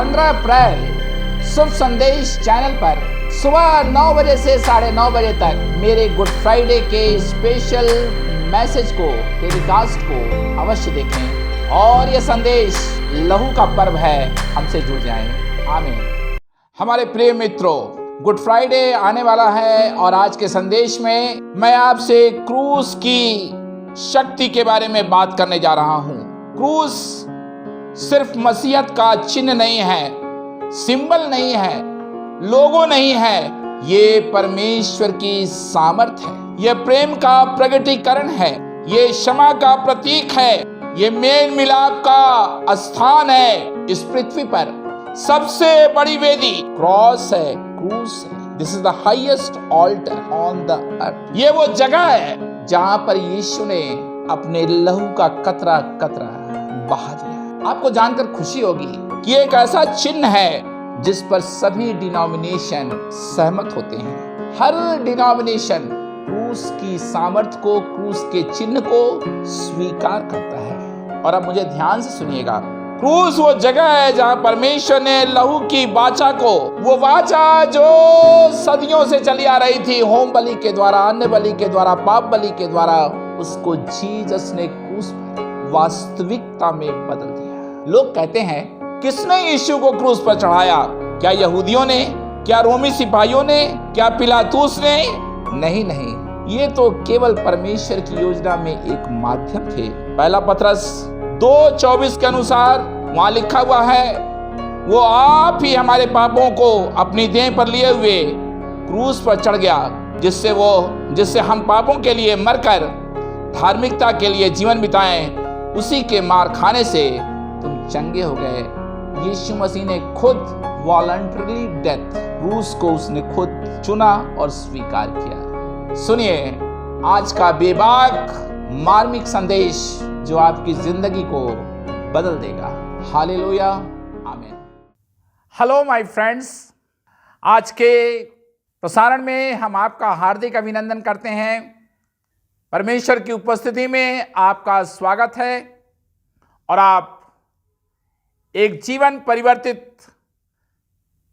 15 अप्रैल शुभ संदेश चैनल पर सुबह 9 बजे से 9:30 बजे तक मेरे गुड फ्राइडे के स्पेशल मैसेज को, टेलीकास्ट को अवश्य देखें और ये संदेश लहू का पर्व है, हमसे जुड़ जाएं। आमीन। हमारे प्रिय मित्रों, गुड फ्राइडे आने वाला है और आज के संदेश में मैं आपसे क्रूस की शक्ति के बारे में बात करने जा रहा हूं। क्रूस सिर्फ मसीहत का चिन्ह नहीं है, सिंबल नहीं है, लोगो नहीं है, ये परमेश्वर की सामर्थ है, ये प्रेम का प्रगटीकरण है, ये क्षमा का प्रतीक है, ये मेल मिलाप का स्थान है। इस पृथ्वी पर सबसे बड़ी वेदी क्रॉस है, क्रूस है। This is the highest altar on the earth. ये वो जगह है जहां पर यीशु ने अपने लहू का कतरा कतरा बहा दिया। आपको जानकर खुशी होगी कि एक ऐसा चिन्ह है जिस पर सभी डिनोमिनेशन सहमत होते हैं। हर डिनोमिनेशन क्रूस की सामर्थ्य को, क्रूस के चिन्ह को स्वीकार करता है। और अब मुझे ध्यान से सुनिएगा, क्रूस वो जगह है जहां परमेश्वर ने लहू की वाचा को, वो वाचा जो सदियों से चली आ रही थी, होम बलि के द्वारा, अन्न बलि के द्वारा, पाप बलि के द्वारा, उसको जीसस ने क्रूस पर वास्तविकता में बदल दिया। लोग कहते हैं, किसने यीशु को क्रूस पर चढ़ाया? क्या यहूदियों ने? क्या रोमी सिपाहियों ने? क्या पिलातुस ने? नहीं, ये तो केवल परमेश्वर की योजना में एक माध्यम थे। पहला पत्रस 2:24 के अनुसार वहां लिखा हुआ है, वो आप ही हमारे पापों को अपनी देह पर लिए हुए क्रूस पर चढ़ गया, जिससे हम पापों के लिए मरकर धार्मिकता के लिए जीवन बिताएं। उसी के मार खाने से तुम चंगे हो गए। यीशु मसीह ने खुद वॉलंटरीली डेथ, क्रूस को उसने खुद चुना और स्वीकार किया। सुनिए आज का बेबाक मार्मिक संदेश जो आपकी जिंदगी को बदल देगा। हालेलुया, आमीन। हेलो माय फ्रेंड्स, आज के प्रसारण में हम आपका हार्दिक अभिनंदन करते हैं। परमेश्वर की उपस्थिति में आपका स्वागत है और आप एक जीवन परिवर्तित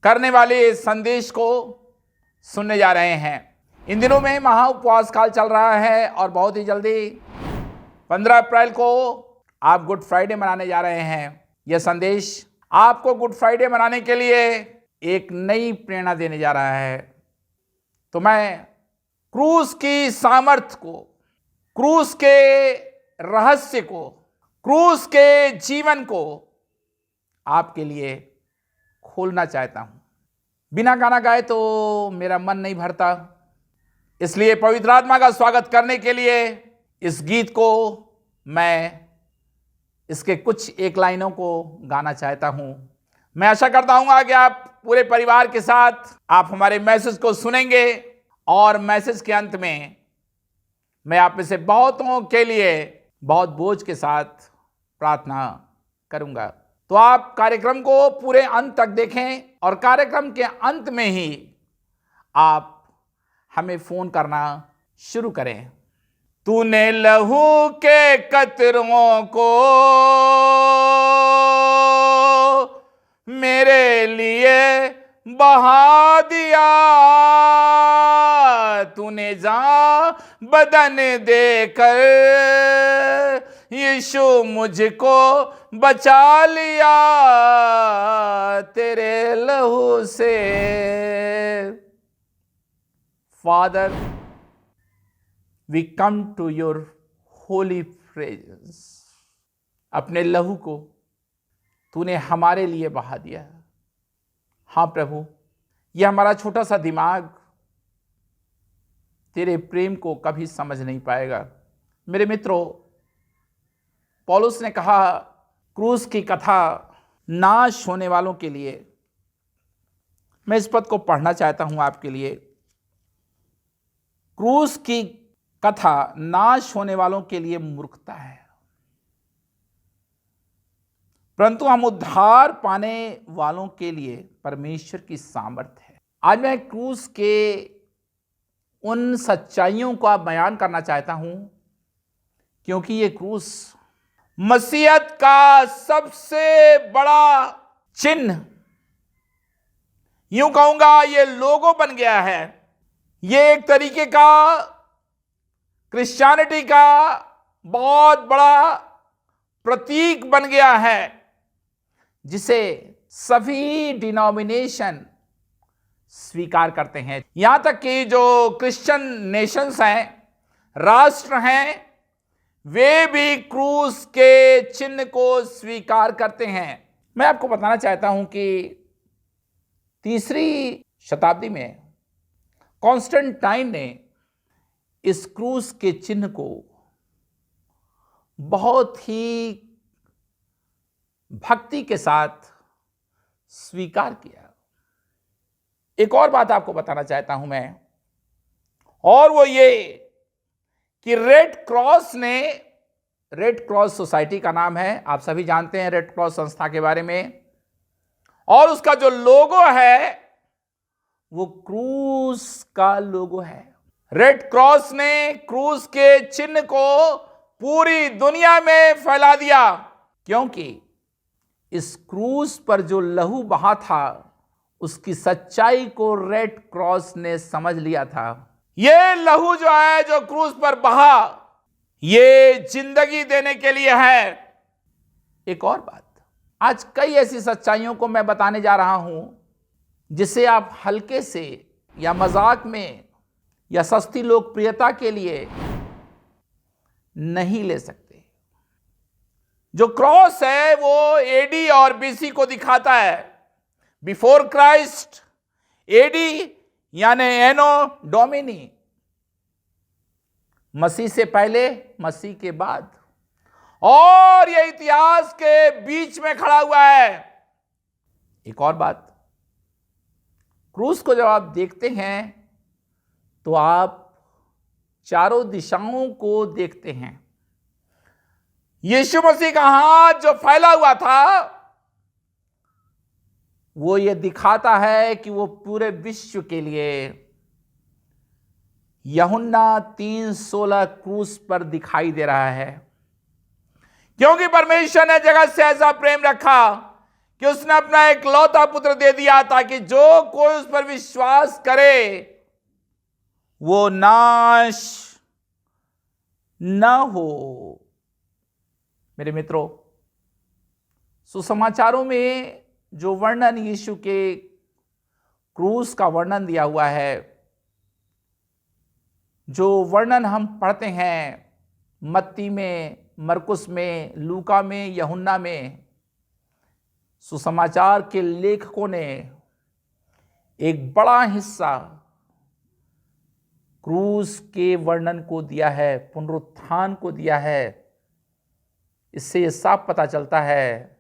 करने वाले संदेश को सुनने जा रहे हैं। इन दिनों में महा उपवास काल चल रहा है और बहुत ही जल्दी 15 अप्रैल को आप गुड फ्राइडे मनाने जा रहे हैं। यह संदेश आपको गुड फ्राइडे मनाने के लिए एक नई प्रेरणा देने जा रहा है। तो मैं क्रूस की सामर्थ्य को, क्रूस के रहस्य को, क्रूस के जीवन को आपके लिए खोलना चाहता हूं। बिना गाना गाए तो मेरा मन नहीं भरता, इसलिए पवित्र आत्मा का स्वागत करने के लिए इस गीत को मैं इसके कुछ एक लाइनों को गाना चाहता हूं। मैं आशा करता हूं कि आप पूरे परिवार के साथ आप हमारे मैसेज को सुनेंगे और मैसेज के अंत में मैं आप में से बहुतों के लिए बहुत बोझ के साथ प्रार्थना करूंगा। तो आप कार्यक्रम को पूरे अंत तक देखें और कार्यक्रम के अंत में ही आप हमें फोन करना शुरू करें। तूने लहू के कतरों को मेरे लिए बहा दिया, तूने जा बदन देकर यीशु मुझको बचा लिया तेरे लहू से। Father, we come to your holy presence. अपने लहू को तूने हमारे लिए बहा दिया। हाँ प्रभु, यह हमारा छोटा सा दिमाग तेरे प्रेम को कभी समझ नहीं पाएगा। मेरे मित्रों, पौलुस ने कहा क्रूस की कथा नाश होने वालों के लिए। मैं इस पद को पढ़ना चाहता हूं आपके लिए। क्रूस की कथा नाश होने वालों के लिए मूर्खता है, परंतु हम उद्धार पाने वालों के लिए परमेश्वर की सामर्थ्य है। आज मैं क्रूस के उन सच्चाइयों को बयान करना चाहता हूं, क्योंकि ये क्रूस मसीहत का सबसे बड़ा चिन्ह यूं कहूंगा ये लोगो बन गया है। ये एक तरीके का क्रिश्चियनिटी का बहुत बड़ा प्रतीक बन गया है, जिसे सभी डिनोमिनेशन स्वीकार करते हैं। यहां तक कि जो क्रिश्चियन नेशंस हैं, राष्ट्र हैं, वे भी क्रूस के चिन्ह को स्वीकार करते हैं। मैं आपको बताना चाहता हूं कि 3री शताब्दी में कॉन्स्टेंटाइन ने इस क्रूस के चिन्ह को बहुत ही भक्ति के साथ स्वीकार किया। एक और बात आपको बताना चाहता हूं मैं, और वो ये कि रेड क्रॉस सोसाइटी का नाम है, आप सभी जानते हैं रेड क्रॉस संस्था के बारे में, और उसका जो लोगो है वो क्रूस का लोगो है। रेड क्रॉस ने क्रूस के चिन्ह को पूरी दुनिया में फैला दिया, क्योंकि इस क्रूस पर जो लहू बहा था उसकी सच्चाई को रेड क्रॉस ने समझ लिया था। ये लहू जो है, जो क्रूस पर बहा, ये जिंदगी देने के लिए है। एक और बात, आज कई ऐसी सच्चाइयों को मैं बताने जा रहा हूं जिसे आप हल्के से या मजाक में या सस्ती लोकप्रियता के लिए नहीं ले सकते। जो क्रॉस है वो एडी और बीसी को दिखाता है। बिफोर क्राइस्ट, एडी यानी एनो डोमिनी, मसीह से पहले, मसीह के बाद, और यह इतिहास के बीच में खड़ा हुआ है। एक और बात, क्रूस को जब आप देखते हैं तो आप चारों दिशाओं को देखते हैं। यीशु मसीह का हाथ जो फैला हुआ था वो ये दिखाता है कि वो पूरे विश्व के लिए यूहन्ना 3:16 क्रूस पर दिखाई दे रहा है। क्योंकि परमेश्वर ने जगत से ऐसा प्रेम रखा कि उसने अपना एकलौता पुत्र दे दिया, ताकि जो कोई उस पर विश्वास करे वो नाश न हो। मेरे मित्रों, सुसमाचारों में जो वर्णन यीशु के क्रूस का वर्णन दिया हुआ है, जो वर्णन हम पढ़ते हैं मत्ती में, मरकुस में, लूका में, यूहन्ना में, सुसमाचार के लेखकों ने एक बड़ा हिस्सा क्रूस के वर्णन को दिया है, पुनरुत्थान को दिया है। इससे यह साफ पता चलता है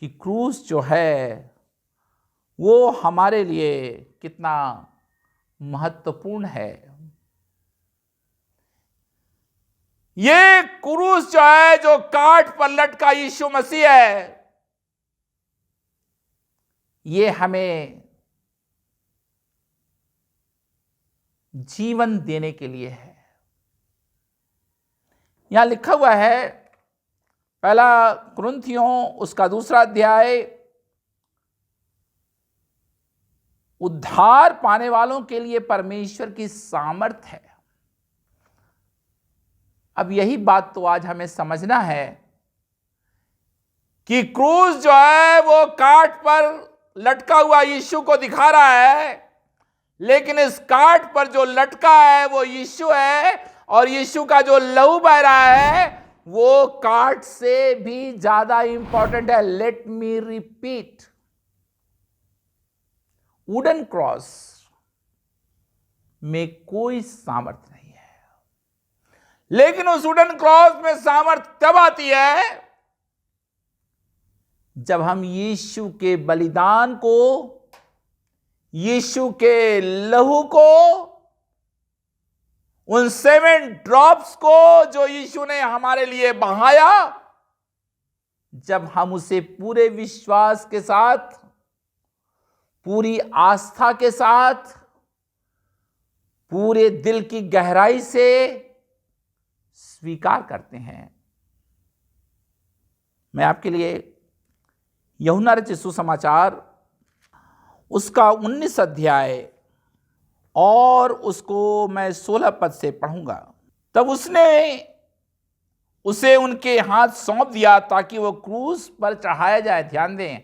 कि क्रूस जो है वो हमारे लिए कितना महत्वपूर्ण है। ये क्रूस जो है, जो काठ पर लटका यीशु मसीह है, ये हमें जीवन देने के लिए है। यहां लिखा हुआ है, पहला कुरिन्थियों उसका 2 अध्याय, उद्धार पाने वालों के लिए परमेश्वर की सामर्थ है। अब यही बात तो आज हमें समझना है कि क्रूस जो है वो काठ पर लटका हुआ यीशु को दिखा रहा है, लेकिन इस काठ पर जो लटका है वो यीशु है, और यीशु का जो लहू बह रहा है वो काठ से भी ज्यादा इंपॉर्टेंट है। Let me repeat, wooden cross में कोई सामर्थ्य नहीं है, लेकिन उस वुडन क्रॉस में सामर्थ्य तब आती है जब हम यीशु के बलिदान को, यीशु के लहू को, उन 7 ड्रॉप्स को जो यीशु ने हमारे लिए बहाया, जब हम उसे पूरे विश्वास के साथ, पूरी आस्था के साथ, पूरे दिल की गहराई से स्वीकार करते हैं। मैं आपके लिए यूहन्ना रचित सुसमाचार उसका 19 अध्याय और उसको मैं 16 पद से पढ़ूंगा। तब उसने उसे उनके हाथ सौंप दिया ताकि वो क्रूस पर चढ़ाया जाए। ध्यान दें,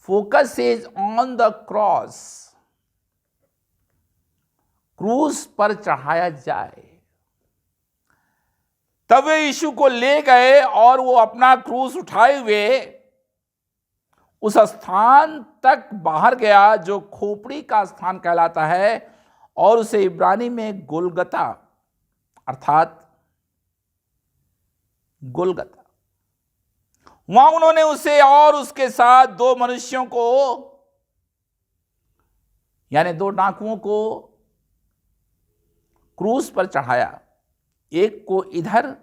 focus is on the cross, क्रूस पर चढ़ाया जाए। तब वे यीशु को ले गए और वो अपना क्रूस उठाए हुए उस स्थान तक बाहर गया जो खोपड़ी का स्थान कहलाता है, और उसे इब्रानी में गोलगता अर्थात गोलगता। वहां उन्होंने उसे और उसके साथ दो मनुष्यों को, यानी दो डाकुओं को क्रूस पर चढ़ाया, एक को इधर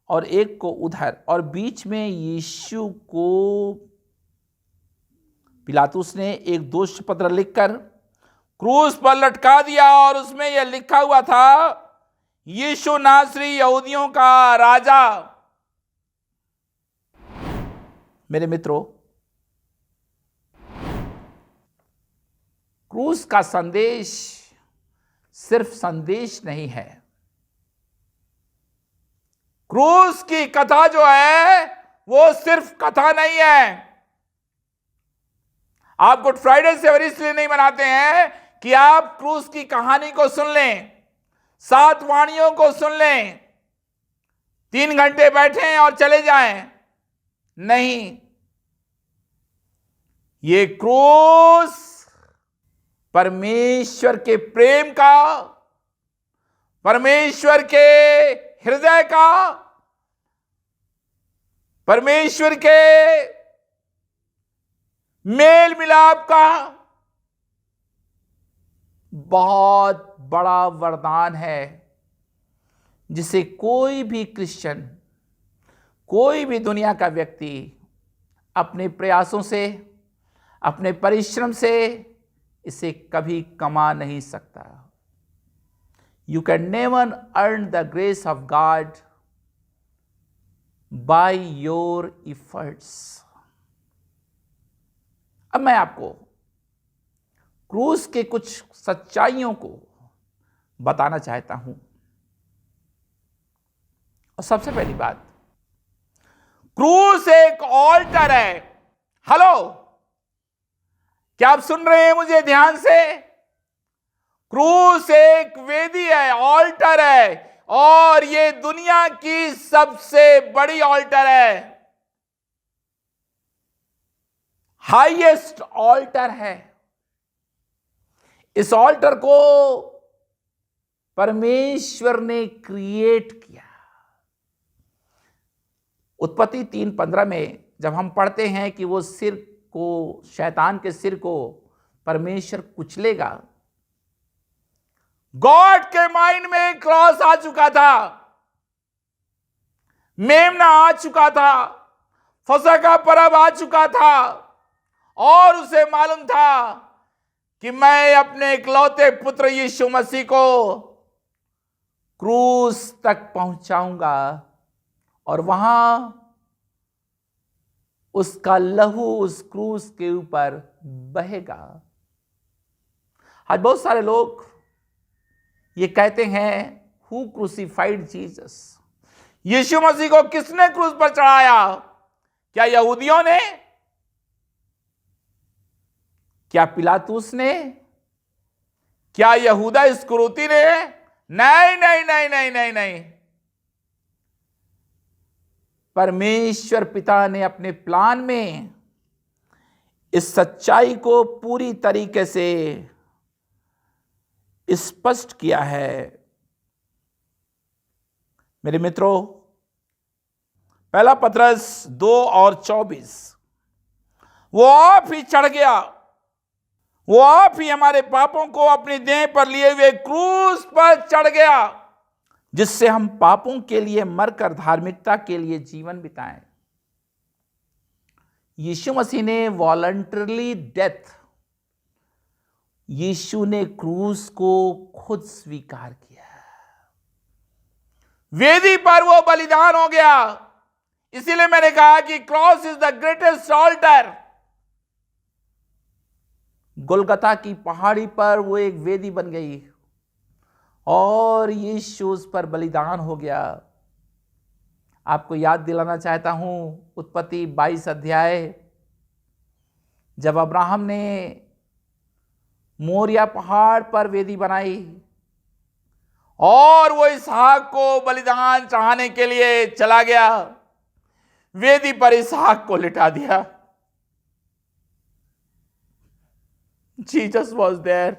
और एक को उधर, और बीच में यीशु को पिलातुस ने एक दोष पत्र लिखकर क्रूस पर लटका दिया, और उसमें यह लिखा हुआ था, यीशु नासरी यहूदियों का राजा। मेरे मित्रों, क्रूस का संदेश सिर्फ संदेश नहीं है। क्रूस की कथा जो है वो सिर्फ कथा नहीं है। आप गुड फ्राइडे से इसलिए नहीं मनाते हैं कि आप क्रूस की कहानी को सुन लें, 7 वाणियों को सुन लें, 3 घंटे बैठें और चले जाएं। नहीं, ये क्रूस परमेश्वर के प्रेम का, परमेश्वर के हृदय का, परमेश्वर के मेल मिलाप का बहुत बड़ा वरदान है, जिसे कोई भी क्रिश्चियन, कोई भी दुनिया का व्यक्ति अपने प्रयासों से, अपने परिश्रम से इसे कभी कमा नहीं सकता। You can never earn the grace of God by your efforts. अब मैं आपको क्रूस के कुछ सच्चाइयों को बताना चाहता हूं। और सबसे पहली बात, क्रूस एक ऑल्टर है। हेलो, क्या आप सुन रहे हैं मुझे ध्यान से? क्रूस एक वेदी है, ऑल्टर है, और ये दुनिया की सबसे बड़ी ऑल्टर है, हाईएस्ट ऑल्टर है। इस ऑल्टर को परमेश्वर ने क्रिएट किया। उत्पत्ति 3:15 में जब हम पढ़ते हैं कि वो सिर को, शैतान के सिर को परमेश्वर कुचलेगा, गॉड के माइंड में क्रॉस आ चुका था, मेमना आ चुका था, फसह का पर्व आ चुका था, और उसे मालूम था कि मैं अपने इकलौते पुत्र यीशु मसीह को क्रूस तक पहुंचाऊंगा और वहां उसका लहू उस क्रूस के ऊपर बहेगा। आज बहुत सारे लोग ये कहते हैं, हु क्रूसिफाइड जीसस? यीशु मसीह को किसने क्रूस पर चढ़ाया? क्या यहूदियों ने? क्या पिलातुस ने? क्या यहूदा इस्करियोती ने? नहीं नहीं नहीं नहीं नहीं नहीं। परमेश्वर पिता ने अपने प्लान में इस सच्चाई को पूरी तरीके से स्पष्ट किया है। मेरे मित्रों, पहला पतरस 2:24, वो आप ही चढ़ गया, वो आप ही हमारे पापों को अपनी देह पर लिए हुए क्रूस पर चढ़ गया, जिससे हम पापों के लिए मरकर धार्मिकता के लिए जीवन बिताएं। यीशु मसीह ने वॉलंटरली डेथ, यीशु ने क्रूस को खुद स्वीकार किया, वेदी पर वो बलिदान हो गया। इसीलिए मैंने कहा कि cross is the greatest altar. Golgotha की पहाड़ी पर वो एक वेदी बन गई और यीशु उस पर बलिदान हो गया। आपको याद दिलाना चाहता हूं, उत्पत्ति 22 अध्याय, जब अब्राहम ने मोरिया पहाड़ पर वेदी बनाई और वो इसहाक को बलिदान चढ़ाने के लिए चला गया, वेदी पर इसहाक को लिटा दिया। Jesus was there.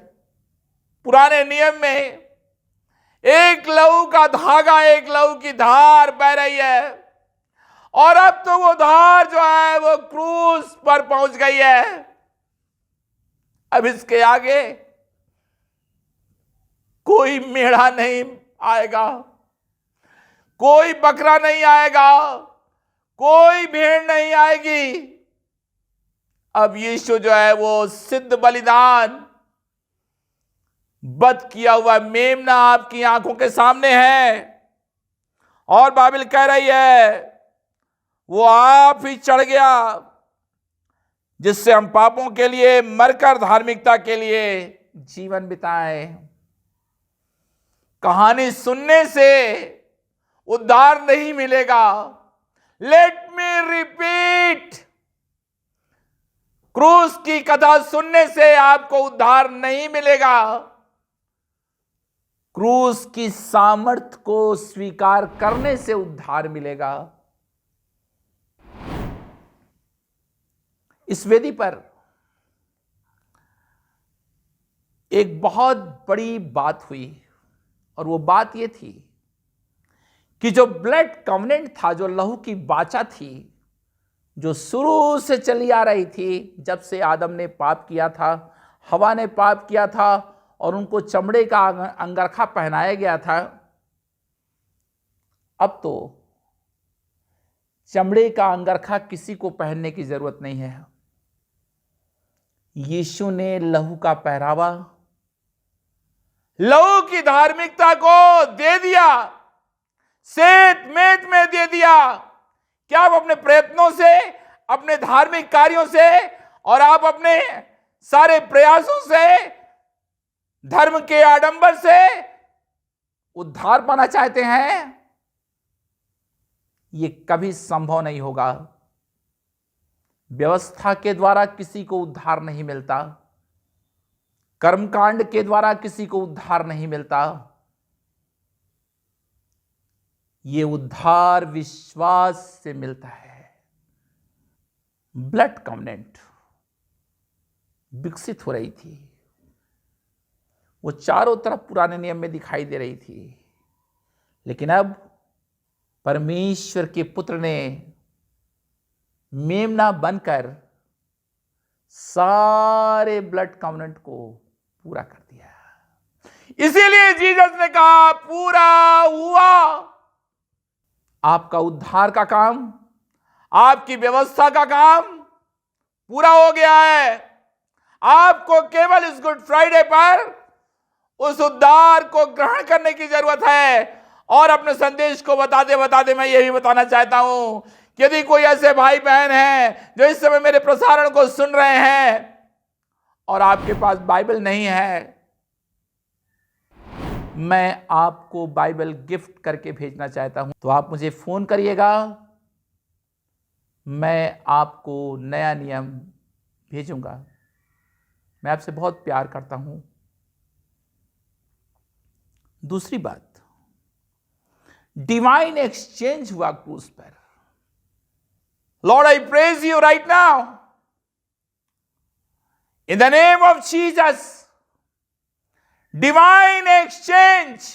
पुराने नियम में एक लहू का धागा, एक लहू की धार बह रही है, और अब तो वो धार जो है वो क्रूस पर पहुंच गई है। अब इसके आगे कोई मेढ़ा नहीं आएगा, कोई बकरा नहीं आएगा, कोई भेड़ नहीं आएगी। अब यीशु जो है वो सिद्ध बलिदान, बद किया हुआ मेमना आपकी आंखों के सामने है, और बाइबल कह रही है वो आप ही चढ़ गया, जिससे हम पापों के लिए मरकर धार्मिकता के लिए जीवन बिताए। कहानी सुनने से उद्धार नहीं मिलेगा। लेट मी रिपीट, क्रूस की कथा सुनने से आपको उद्धार नहीं मिलेगा। क्रूस की सामर्थ को स्वीकार करने से उद्धार मिलेगा। इस वेदी पर एक बहुत बड़ी बात हुई, और वो बात ये थी कि जो ब्लड कवनेंट था, जो लहू की वाचा थी, जो शुरू से चली आ रही थी, जब से आदम ने पाप किया था, हवा ने पाप किया था और उनको चमड़े का अंगरखा पहनाया गया था, अब तो चमड़े का अंगरखा किसी को पहनने की जरूरत नहीं है। यीशु ने लहू का पहरावा, लहू की धार्मिकता को दे दिया, सेत मेत में दे दिया। क्या आप अपने प्रयत्नों से, अपने धार्मिक कार्यों से और आप अपने सारे प्रयासों से, धर्म के आडंबर से उद्धार पाना चाहते हैं? यह कभी संभव नहीं होगा। व्यवस्था के द्वारा किसी को उद्धार नहीं मिलता, कर्मकांड के द्वारा किसी को उद्धार नहीं मिलता। यह उद्धार विश्वास से मिलता है। ब्लड कवनेंट विकसित हो रही थी, वो चारों तरफ पुराने नियम में दिखाई दे रही थी, लेकिन अब परमेश्वर के पुत्र ने मेमना बनकर सारे ब्लड कवनेंट को पूरा कर दिया। इसीलिए जीसस ने कहा पूरा हुआ। आपका उद्धार का काम, आपकी व्यवस्था का काम पूरा हो गया है। आपको केवल इस गुड फ्राइडे पर उस उद्धार को ग्रहण करने की जरूरत है। और अपने संदेश को बताते बताते मैं यही बताना चाहता हूं कि यदि कोई ऐसे भाई बहन हैं जो इस समय मेरे प्रसारण को सुन रहे हैं और आपके पास बाइबल नहीं है, मैं आपको बाइबल गिफ्ट करके भेजना चाहता हूं। तो आप मुझे फोन करिएगा, मैं आपको नया नियम भेजूंगा। मैं आपसे बहुत प्यार करता हूं। दूसरी बात, डिवाइन एक्सचेंज हुआ क्रूस पर। Lord, I praise you right now in the name of Jesus. Divine exchange.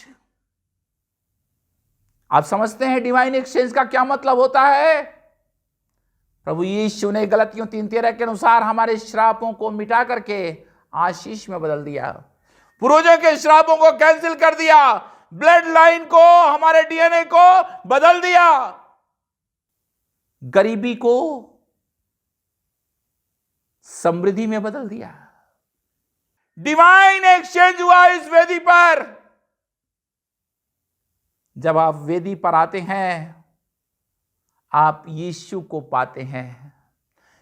आप समझते हैं डिवाइन एक्सचेंज का क्या मतलब होता है? प्रभु यीशु ने गलतियों 3:13 के अनुसार हमारे श्रापों को मिटा करके आशीष में बदल दिया। पूर्वजों के श्रापों को कैंसिल कर दिया, ब्लड लाइन को, हमारे डीएनए को बदल दिया, गरीबी को समृद्धि में बदल दिया। डिवाइन एक्सचेंज हुआ इस वेदी पर। जब आप वेदी पर आते हैं, आप यीशु को पाते हैं।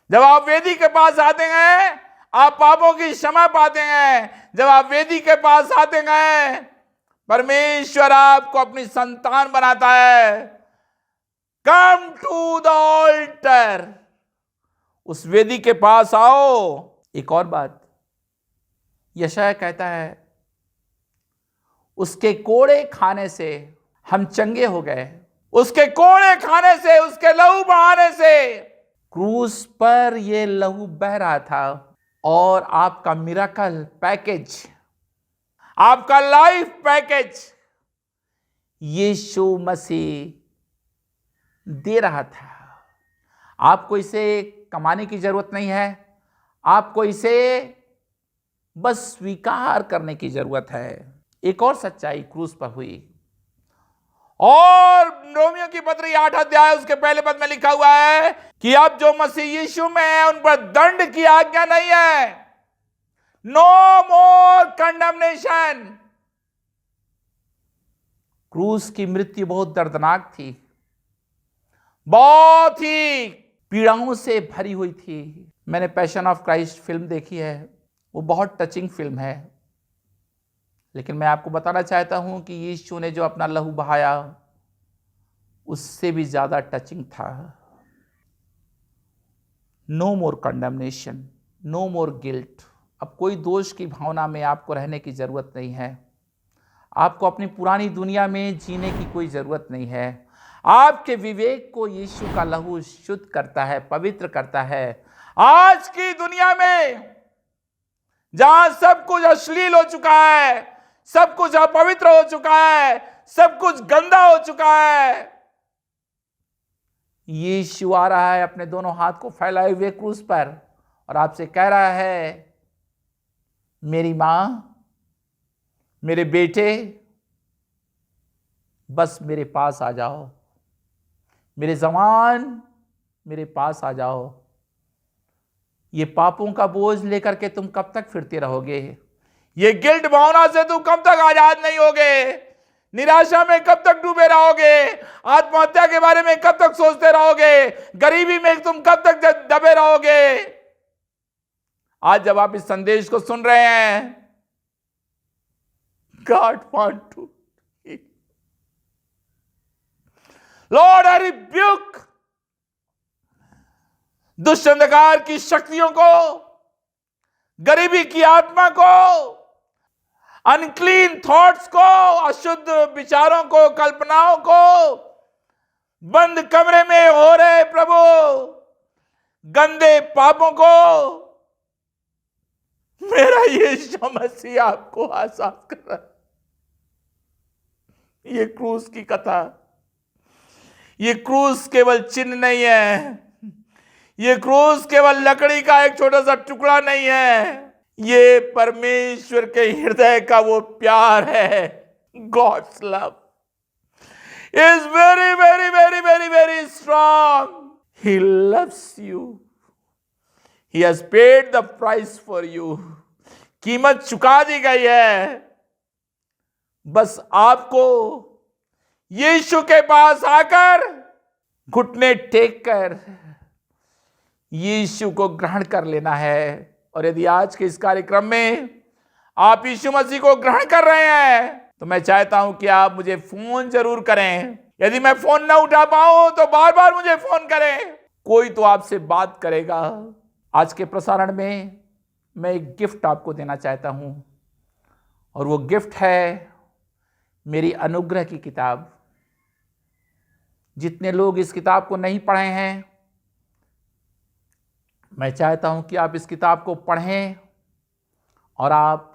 जब आप वेदी के पास आते हैं, आप पापों की क्षमा पाते हैं। जब आप वेदी के पास आते हैं, परमेश्वर आपको अपनी संतान बनाता है। कम टू द ऑल्टर, उस वेदी के पास आओ। एक और बात, यशायाह कहता है उसके कोड़े खाने से हम चंगे हो गए। उसके कोड़े खाने से, उसके लहू बहाने से, क्रूस पर ये लहू बह रहा था और आपका मिरेकल पैकेज, आपका लाइफ पैकेज यीशु मसीह दे रहा था। आपको इसे कमाने की जरूरत नहीं है, आपको इसे बस स्वीकार करने की जरूरत है। एक और सच्चाई क्रूस पर हुई, और रोमियो की पत्री 8 अध्याय उसके पहले पद में लिखा हुआ है कि अब जो मसीह यीशु में है उन पर दंड की आज्ञा नहीं है। नो मोर कंडेमनेशन। क्रूस की मृत्यु बहुत दर्दनाक थी, बहुत ही पीड़ाओं से भरी हुई थी। मैंने पैशन ऑफ क्राइस्ट फिल्म देखी है, वो बहुत टचिंग फिल्म है, लेकिन मैं आपको बताना चाहता हूं कि यीशु ने जो अपना लहू बहाया उससे भी ज्यादा टचिंग था। नो मोर कंडेमनेशन, नो मोर गिल्ट। अब कोई दोष की भावना में आपको रहने की जरूरत नहीं है। आपको अपनी पुरानी दुनिया में जीने की कोई जरूरत नहीं है। आपके विवेक को यीशु का लहू शुद्ध करता है, पवित्र करता है। आज की दुनिया में जहां सब कुछ अश्लील हो चुका है, सब कुछ अपवित्र हो चुका है, सब कुछ गंदा हो चुका है, यीशु आ रहा है अपने दोनों हाथ को फैलाए हुए क्रूस पर और आपसे कह रहा है, मेरी मां, मेरे बेटे, बस मेरे पास आ जाओ। मेरे जवान, मेरे पास आ जाओ। ये पापों का बोझ लेकर के तुम कब तक फिरते रहोगे? ये गिल्ट भावना से तुम कब तक आजाद नहीं होगे? निराशा में कब तक डूबे रहोगे? आत्महत्या के बारे में कब तक सोचते रहोगे? गरीबी में तुम कब तक दबे रहोगे? आज जब आप इस संदेश को सुन रहे हैं, God want to, Lord, I rebuke दुष्ट अंधकार की शक्तियों को, गरीबी की आत्मा को, अनक्लीन थॉट्स को, अशुद्ध विचारों को, कल्पनाओं को, बंद कमरे में हो रहे प्रभु गंदे पापों को मेरा यीशु मसीह आपको आजाद कर रहा है। ये क्रूस की कथा, ये क्रूस केवल चिन्ह नहीं है, ये क्रूस केवल लकड़ी का एक छोटा सा टुकड़ा नहीं है, ये परमेश्वर के हृदय का वो प्यार है। God's love is very very very very very strong. He loves you, he has paid the price for you. कीमत चुका दी गई है। बस आपको यीशु के पास आकर घुटने टेक कर यीशु को ग्रहण कर लेना है। और यदि आज के इस कार्यक्रम में आप यीशु मसीह को ग्रहण कर रहे हैं तो मैं चाहता हूं कि आप मुझे फोन जरूर करें। यदि मैं फोन ना उठा पाऊं तो बार बार मुझे फोन करें, कोई तो आपसे बात करेगा। आज के प्रसारण में मैं एक गिफ्ट आपको देना चाहता हूं और वो गिफ्ट है मेरी अनुग्रह की किताब। जितने लोग इस किताब को नहीं पढ़े हैं, मैं चाहता हूं कि आप इस किताब को पढ़ें और आप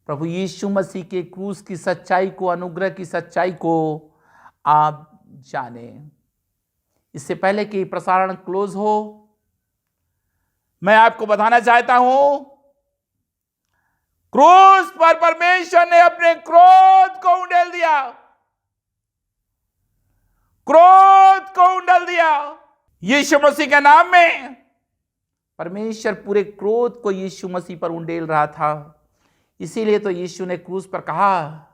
प्रभु यीशु मसीह के क्रूस की सच्चाई को, अनुग्रह की सच्चाई को आप जानें। इससे पहले कि प्रसारण क्लोज हो, मैं आपको बताना चाहता हूं, क्रूस पर परमेश्वर ने अपने क्रोध को उंडेल दिया, क्रोध को उंडेल दिया। यीशु मसीह के नाम में परमेश्वर पूरे क्रोध को यीशु मसीह पर उंडेल रहा था। इसीलिए तो यीशु ने क्रूस पर कहा,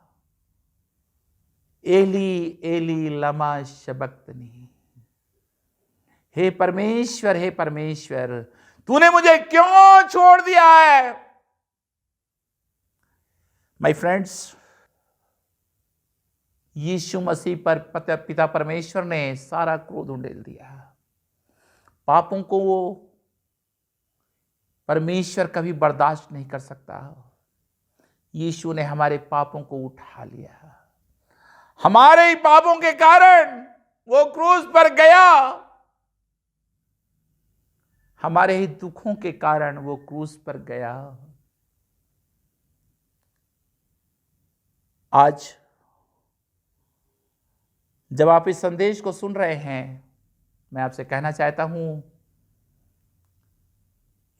एली एली लमा शबक्तनी, हे परमेश्वर तूने मुझे क्यों छोड़ दिया है? माय फ्रेंड्स, यीशु मसीह पर पिता परमेश्वर ने सारा क्रोध उंडेल दिया। पापों को वो परमेश्वर कभी बर्दाश्त नहीं कर सकता। यीशु ने हमारे पापों को उठा लिया। हमारे ही पापों के कारण वो क्रूस पर गया। हमारे ही दुखों के कारण वो क्रूस पर गया। आज जब आप इस संदेश को सुन रहे हैं, मैं आपसे कहना चाहता हूं,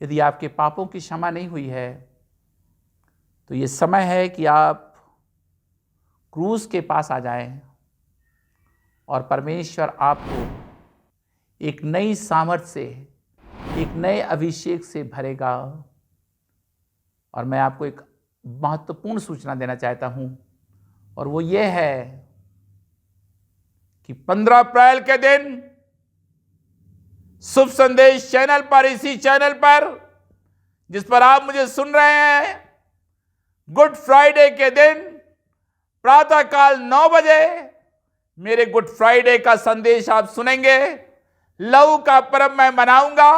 यदि आपके पापों की क्षमा नहीं हुई है तो ये समय है कि आप क्रूस के पास आ जाएं और परमेश्वर आपको एक नई सामर्थ से, एक नए अभिषेक से भरेगा। और मैं आपको एक महत्वपूर्ण सूचना देना चाहता हूं, और वो ये है कि 15 अप्रैल के दिन शुभ संदेश चैनल पर, इसी चैनल पर जिस पर आप मुझे सुन रहे हैं, गुड फ्राइडे के दिन प्रातःकाल 9 बजे मेरे गुड फ्राइडे का संदेश आप सुनेंगे। लहू का पर्व मैं मनाऊंगा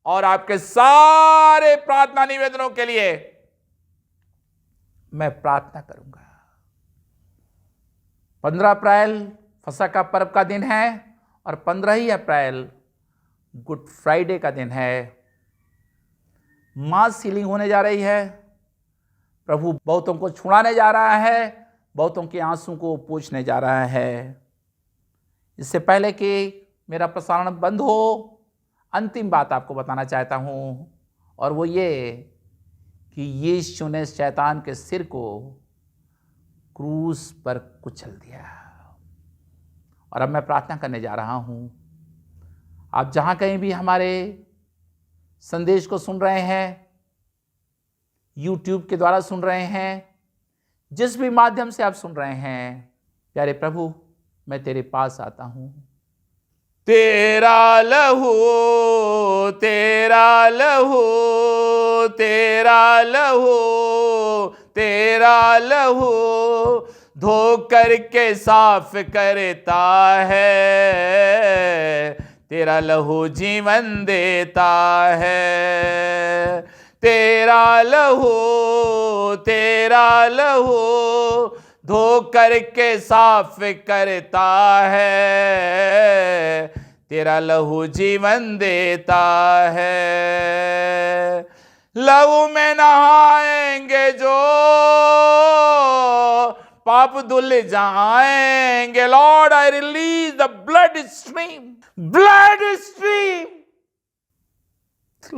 और आपके सारे प्रार्थना निवेदनों के लिए मैं प्रार्थना करूंगा। 15 अप्रैल फसह का पर्व का दिन है और 15 ही अप्रैल गुड फ्राइडे का दिन है। मास हीलिंग होने जा रही है। प्रभु बहुतों को छुड़ाने जा रहा है, बहुतों के आंसू को पोंछने जा रहा है। इससे पहले कि मेरा प्रसारण बंद हो, अंतिम बात आपको बताना चाहता हूं, और वो ये कि यीशु ने शैतान के सिर को क्रूस पर कुचल दिया। और अब मैं प्रार्थना करने जा रहा हूं। आप जहां कहीं भी हमारे संदेश को सुन रहे हैं, YouTube के द्वारा सुन रहे हैं, जिस भी माध्यम से आप सुन रहे हैं, प्यारे प्रभु, मैं तेरे पास आता हूं। तेरा लहू, तेरा लहू, तेरा लहू, तेरा लहू धो करके साफ करता है। तेरा लहू जीवन देता है। तेरा लहू, तेरा लहू धो करके साफ करता है। तेरा लहू जीवन देता है। लहू में नहाएंगे जो पाप धुल जाएंगे। Lord, I release the blood stream, blood stream.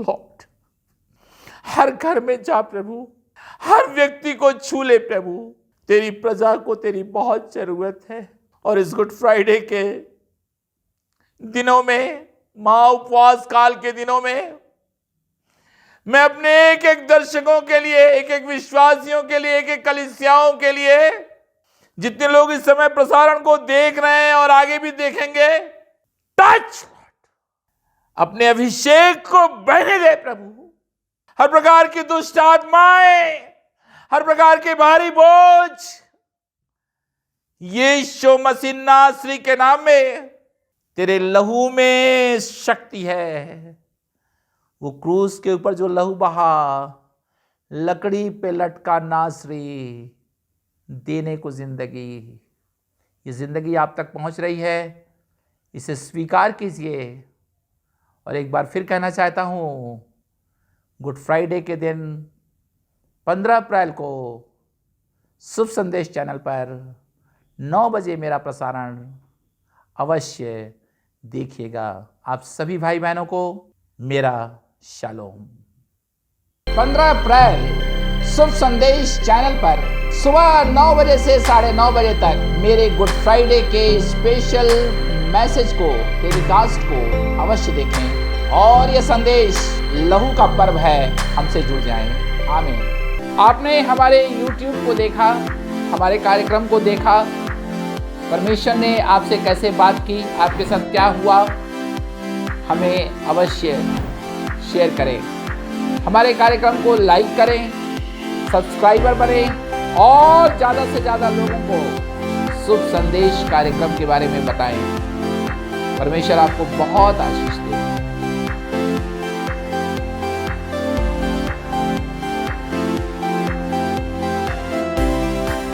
Lord, हर घर में जा प्रभु, हर व्यक्ति को छू ले प्रभु। तेरी प्रजा को तेरी बहुत जरूरत है। और इस गुड फ्राइडे के दिनों में, महा उपवास काल के दिनों में, मैं अपने एक एक दर्शकों के लिए, एक एक विश्वासियों के लिए, एक एक कलीसियाओं के लिए, जितने लोग इस समय प्रसारण को देख रहे हैं और आगे भी देखेंगे, टच अपने अभिषेक को बहने दे प्रभु। हर प्रकार की दुष्ट आत्माएं, हर प्रकार के भारी बोझ, यीशु मसीह नासरी के नाम में, तेरे लहू में शक्ति है। वो क्रूस के ऊपर जो लहू बहा, लकड़ी पे लटका नासरी देने को जिंदगी, ये जिंदगी आप तक पहुंच रही है। इसे स्वीकार कीजिए। और एक बार फिर कहना चाहता हूं, गुड फ्राइडे के दिन 15 अप्रैल को शुभ संदेश चैनल पर 9 बजे मेरा प्रसारण अवश्य देखिएगा। आप सभी भाई बहनों को मेरा शालोम। 15 अप्रैल शुभ संदेश चैनल पर सुबह 9 बजे से 9:30 बजे तक मेरे गुड फ्राइडे के स्पेशल मैसेज को, टेलीकास्ट को अवश्य देखें। और यह संदेश लहू का पर्व है, हमसे जुड़ जाएं। आमीन। आपने हमारे YouTube को देखा, हमारे कार्यक्रम को देखा, परमेश्वर ने आपसे कैसे बात की, आपके साथ क्या हुआ, हमें अवश्य शेयर करें। हमारे कार्यक्रम को लाइक करें, सब्सक्राइबर बनें और ज़्यादा से ज़्यादा लोगों को शुभ संदेश कार्यक्रम के बारे में बताएं। परमेश्वर आपको बहुत आशीष दे।